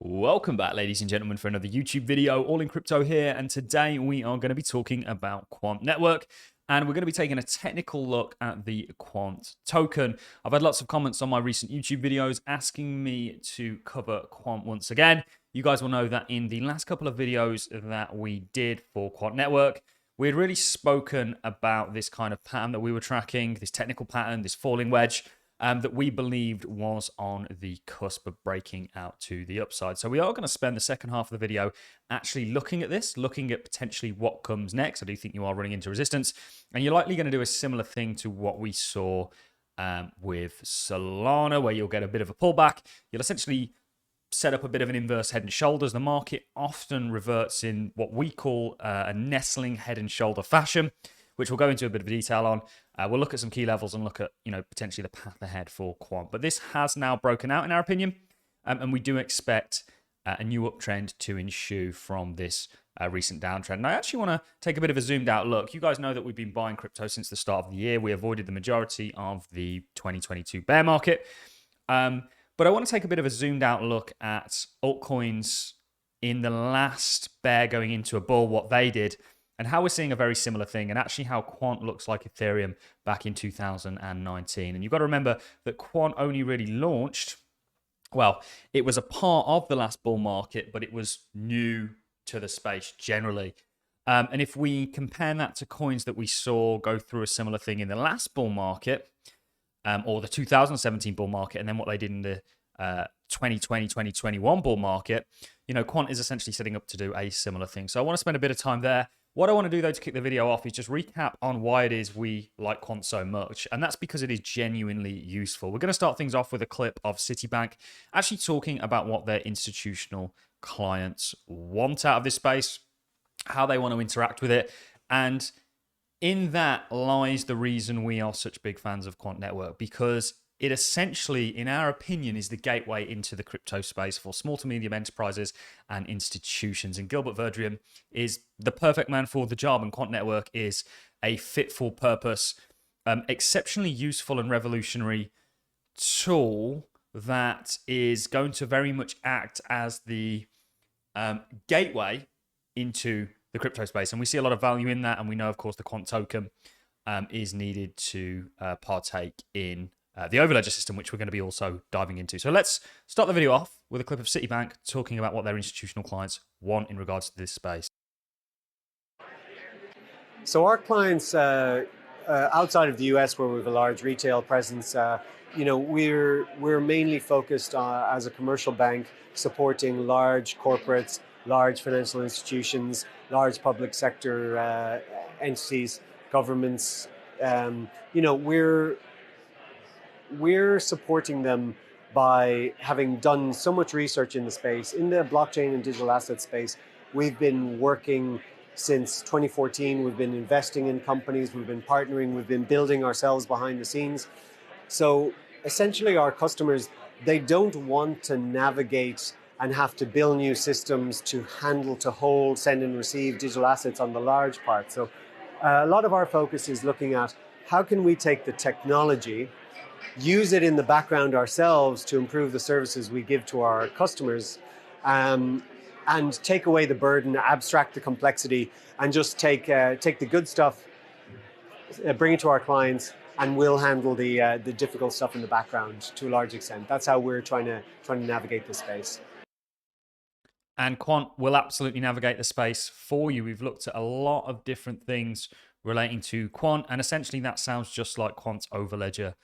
Welcome back, ladies and gentlemen, for another YouTube video. Allincrypto here, and today we are going to be talking about Quant Network, and we're going to be taking a technical look at the Quant token. I've had lots of comments on my recent YouTube videos asking me to cover Quant once again. You guys will know that in the last couple of videos that we did for Quant Network, we had really spoken about this kind of pattern that we were tracking, this technical pattern, this falling wedge, that we believed was on the cusp of breaking out to the upside. So we are going to spend the second half of the video actually looking at this, looking at potentially what comes next. I do think you are running into resistance, and you're likely going to do a similar thing to what we saw with Solana, where you'll get a bit of a pullback. You'll essentially set up a bit of an inverse head and shoulders. The market often reverts in what we call a nestling head and shoulder fashion, which we'll go into a bit of detail on. We'll look at some key levels and look at, potentially the path ahead for Quant. But this has now broken out, in our opinion, and we do expect a new uptrend to ensue from this recent downtrend. And I actually want to take a bit of a zoomed out look. You guys know that we've been buying crypto since the start of the year. We avoided the majority of the 2022 bear market. But I want to take a bit of a zoomed out look at altcoins in the last bear going into a bull, what they did, and how we're seeing a very similar thing, and actually how Quant looks like Ethereum back in 2019. And you've got to remember that Quant only really launched, well, it was a part of the last bull market, but it was new to the space generally. And if we compare that to coins that we saw go through a similar thing in the last bull market, or the 2017 bull market, and then what they did in the 2020, 2021 bull market, Quant is essentially setting up to do a similar thing. So I want to spend a bit of time there. What I want to do, though, to kick the video off is just recap on why it is we like Quant so much. And that's because it is genuinely useful. We're going to start things off with a clip of Citibank actually talking about what their institutional clients want out of this space, how they want to interact with it. And in that lies the reason we are such big fans of Quant Network, because it essentially, in our opinion, is the gateway into the crypto space for small to medium enterprises and institutions. And Gilbert Verdrian is the perfect man for the job, and Quant Network is a fit for purpose, exceptionally useful and revolutionary tool that is going to very much act as the gateway into the crypto space. And we see a lot of value in that, and we know, of course, the Quant token is needed to partake in the Overledger system, which we're going to be also diving into. So let's start the video off with a clip of Citibank talking about what their institutional clients want in regards to this space. So our clients outside of the US, where we have a large retail presence, we're mainly focused as a commercial bank supporting large corporates, large financial institutions, large public sector entities, governments. We're supporting them by having done so much research in the space, in the blockchain and digital asset space. We've been working since 2014. We've been investing in companies, we've been partnering, we've been building ourselves behind the scenes. So essentially our customers, they don't want to navigate and have to build new systems to handle, to hold, send and receive digital assets on the large part. So a lot of our focus is looking at how can we take the technology, use it in the background ourselves to improve the services we give to our customers, and take away the burden, abstract the complexity, and just take the good stuff, bring it to our clients, and we'll handle the difficult stuff in the background to a large extent. That's how we're trying to navigate the space. And Quant will absolutely navigate the space for you. We've looked at a lot of different things relating to Quant, and essentially that sounds just like Quant's Overledger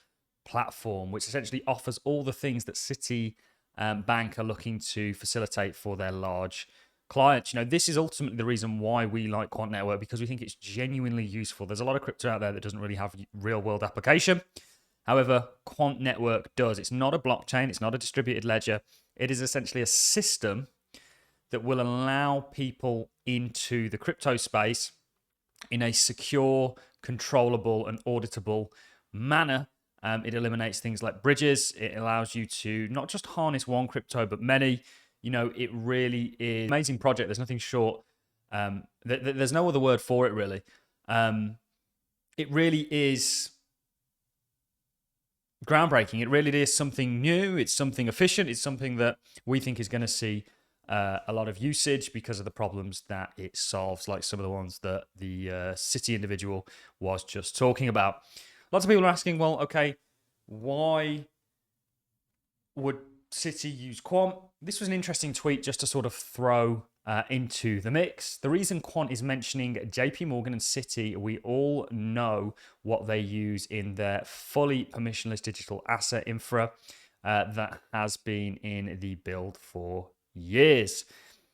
platform, which essentially offers all the things that Citibank are looking to facilitate for their large clients. This is ultimately the reason why we like Quant Network, because we think it's genuinely useful. There's a lot of crypto out there that doesn't really have real world application. However, Quant Network does. It's not a blockchain. It's not a distributed ledger. It is essentially a system that will allow people into the crypto space in a secure, controllable, and auditable manner. It eliminates things like bridges. It allows you to not just harness one crypto, but many. It really is an amazing project. There's nothing short. There's no other word for it, really. It really is groundbreaking. It really is something new. It's something efficient. It's something that we think is going to see a lot of usage because of the problems that it solves, like some of the ones that the City individual was just talking about. Lots of people are asking, well, okay, why would City use Quant? This was an interesting tweet just to sort of throw into the mix. The reason Quant is mentioning JP Morgan and Citi, we all know what they use in their fully permissionless digital asset infra that has been in the build for years.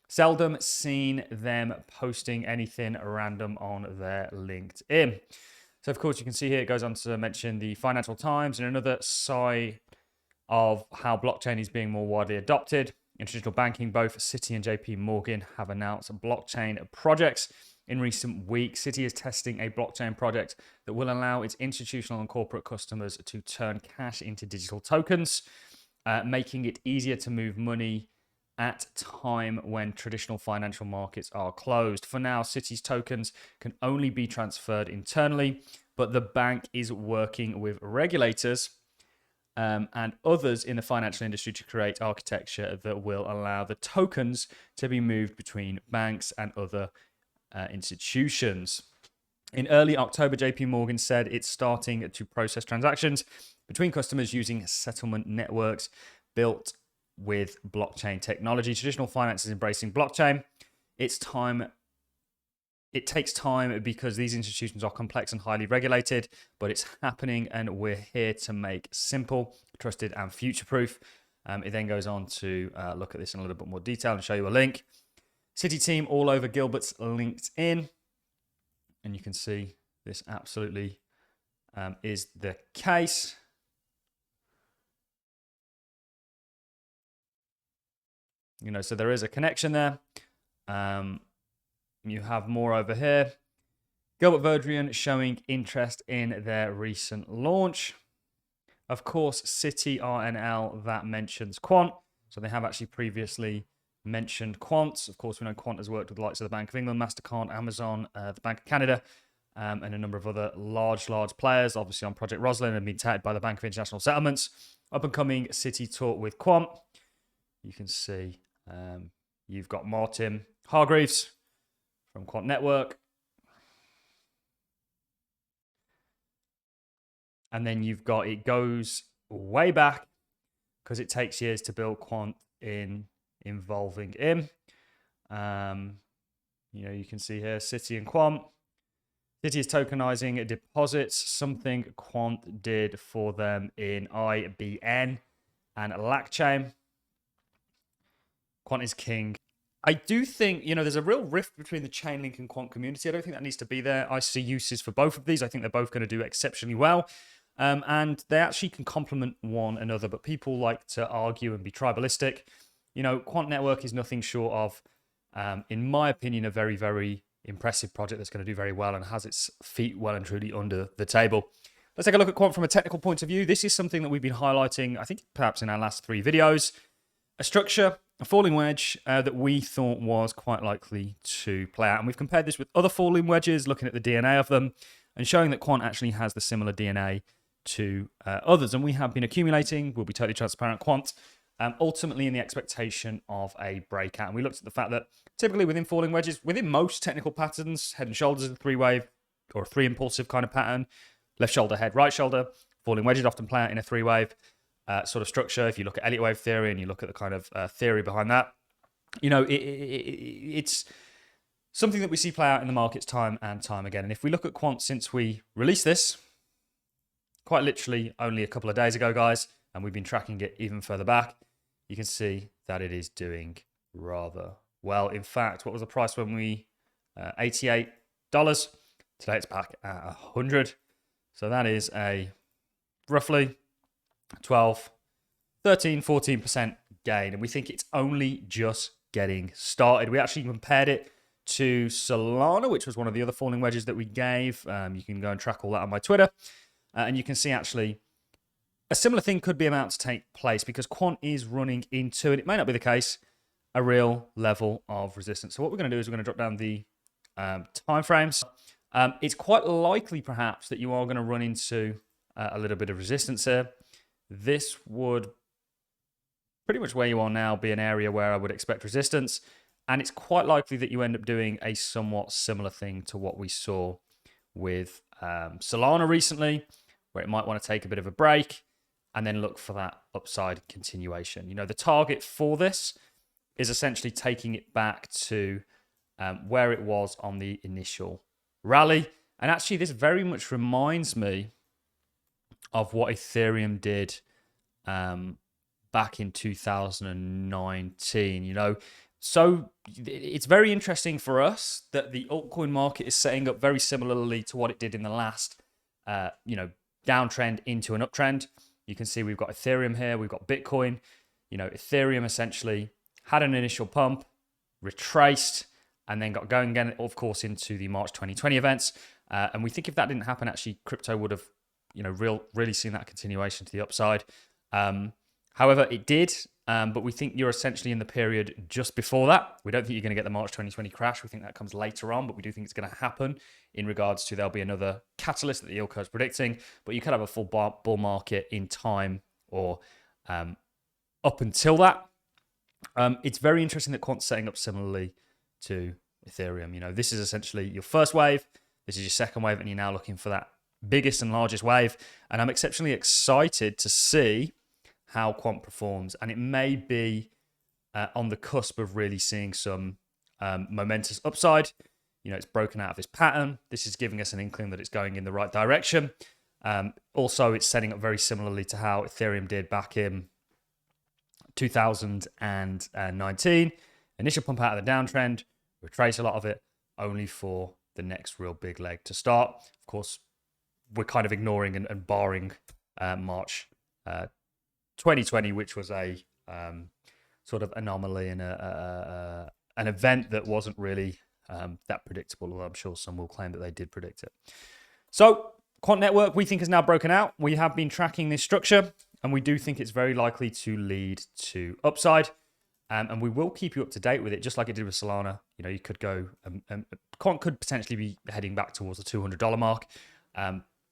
Seldom seen them posting anything random on their LinkedIn. So, of course, you can see here it goes on to mention the Financial Times and another side of how blockchain is being more widely adopted. In traditional banking, both Citi and JP Morgan have announced blockchain projects. In recent weeks, Citi is testing a blockchain project that will allow its institutional and corporate customers to turn cash into digital tokens, making it easier to move money at time when traditional financial markets are closed. For now, Citi's tokens can only be transferred internally, but the bank is working with regulators and others in the financial industry to create architecture that will allow the tokens to be moved between banks and other institutions. In early October, JP Morgan said it's starting to process transactions between customers using settlement networks built with blockchain technology. Traditional finance is embracing blockchain. It takes time because these institutions are complex and highly regulated, but it's happening and we're here to make simple, trusted, and future-proof. It then goes on to look at this in a little bit more detail and show you a link. Citi team all over Gilbert's LinkedIn. And you can see this absolutely is the case. So there is a connection there. You have more over here. Gilbert Verdrian showing interest in their recent launch. Of course, Citi RNL, that mentions Quant. So they have actually previously mentioned Quant. Of course, we know Quant has worked with the likes of the Bank of England, MasterCard, Amazon, the Bank of Canada, and a number of other large players. Obviously on Project Rosalind and been tagged by the Bank of International Settlements. Up and coming Citi talk with Quant. You can see you've got Martin Hargreaves from Quant Network. And then you've got, it goes way back because it takes years to build Quant involving him. You can see here, Citi and Quant. Citi is tokenizing deposits, something Quant did for them in IBN and LACChain. Quant is king. I do think, there's a real rift between the Chainlink and Quant community. I don't think that needs to be there. I see uses for both of these. I think they're both going to do exceptionally well. And they actually can complement one another, but people like to argue and be tribalistic. Quant Network is nothing short of, in my opinion, a very, very impressive project that's going to do very well and has its feet well and truly under the table. Let's take a look at Quant from a technical point of view. This is something that we've been highlighting, I think, perhaps in our last 3 videos. A structure, a falling wedge that we thought was quite likely to play out. And we've compared this with other falling wedges, looking at the DNA of them and showing that Quant actually has the similar DNA to others. And we have been accumulating, we'll be totally transparent, Quant, ultimately in the expectation of a breakout. And we looked at the fact that typically within falling wedges, within most technical patterns, head and shoulders is a 3-wave or a 3-impulsive kind of pattern. Left shoulder, head, right shoulder. Falling wedges often play out in a 3-wave sort of structure. If you look at Elliott wave theory and you look at the kind of theory behind that, it's something that we see play out in the markets time and time again. And if we look at Quant since we released this, quite literally only a couple of days ago, guys, and we've been tracking it even further back, you can see that it is doing rather well. In fact, what was the price when we $88? Today it's back at 100. So that is a roughly 12, 13, 14% gain. And we think it's only just getting started. We actually compared it to Solana, which was one of the other falling wedges that we gave. You can go and track all that on my Twitter. And you can see actually a similar thing could be about to take place because Quant is running into, and it may not be the case, a real level of resistance. So what we're going to do is we're going to drop down the timeframes. It's quite likely perhaps that you are going to run into a little bit of resistance here. this would pretty much where you are now be an area where I would expect resistance. And it's quite likely that you end up doing a somewhat similar thing to what we saw with Solana recently, where it might want to take a bit of a break and then look for that upside continuation. You know, the target for this is essentially taking it back to where it was on the initial rally. And actually, this very much reminds me of what Ethereum did back in 2019, you know. So it's very interesting for us that the altcoin market is setting up very similarly to what it did in the last, downtrend into an uptrend. You can see we've got Ethereum here, we've got Bitcoin. You know, Ethereum essentially had an initial pump, retraced, and then got going again, of course, into the March 2020 events. And we think if that didn't happen, actually, crypto would have, really seen that continuation to the upside. However, it did. But we think you're essentially in the period just before that. We don't think you're going to get the March 2020 crash. We think that comes later on, but we do think it's going to happen in regards to there'll be another catalyst that the yield curve is predicting. But you could have a full bull market in time or up until that. It's very interesting that Quant's setting up similarly to Ethereum. You know, this is essentially your first wave. This is your second wave, and you're now looking for that biggest and largest wave. And I'm exceptionally excited to see how Quant performs, and it may be on the cusp of really seeing some momentous upside. You know, it's broken out of this pattern. This is giving us an inkling that it's going in the right direction. Also, it's setting up very similarly to how Ethereum did back in 2019. Initial pump out of the downtrend, retrace a lot of it, only for the next real big leg to start. Of course, we're kind of ignoring and barring March 2020, which was a sort of anomaly and an event that wasn't really that predictable, although I'm sure some will claim that they did predict it. So Quant Network, we think, is now broken out. We have been tracking this structure, and we do think it's very likely to lead to upside. And we will keep you up to date with it, just like it did with Solana. You know, you could go, Quant could potentially be heading back towards the $200 mark.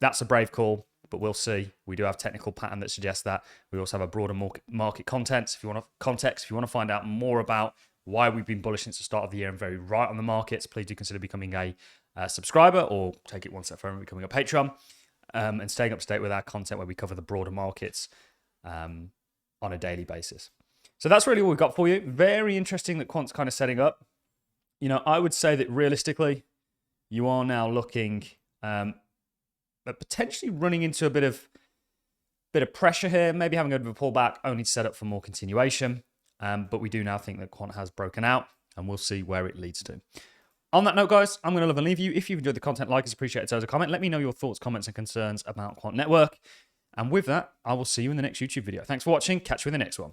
That's a brave call, but we'll see. We do have technical pattern that suggests that. We also have a broader market context. If you want to find out more about why we've been bullish since the start of the year and very right on the markets, please do consider becoming a subscriber, or take it one step further and becoming a Patreon, and staying up to date with our content where we cover the broader markets on a daily basis. So that's really all we've got for you. Very interesting that Quant's kind of setting up. You know, I would say that realistically, you are now looking at potentially running into a bit of pressure here, maybe having a bit of a pullback, only to set up for more continuation. But we do now think that Quant has broken out, and we'll see where it leads to. On that note, guys, I'm going to love and leave you. If you've enjoyed the content, like us, appreciate it as a comment. Let me know your thoughts, comments, and concerns about Quant Network. And with that, I will see you in the next YouTube video. Thanks for watching. Catch you in the next one.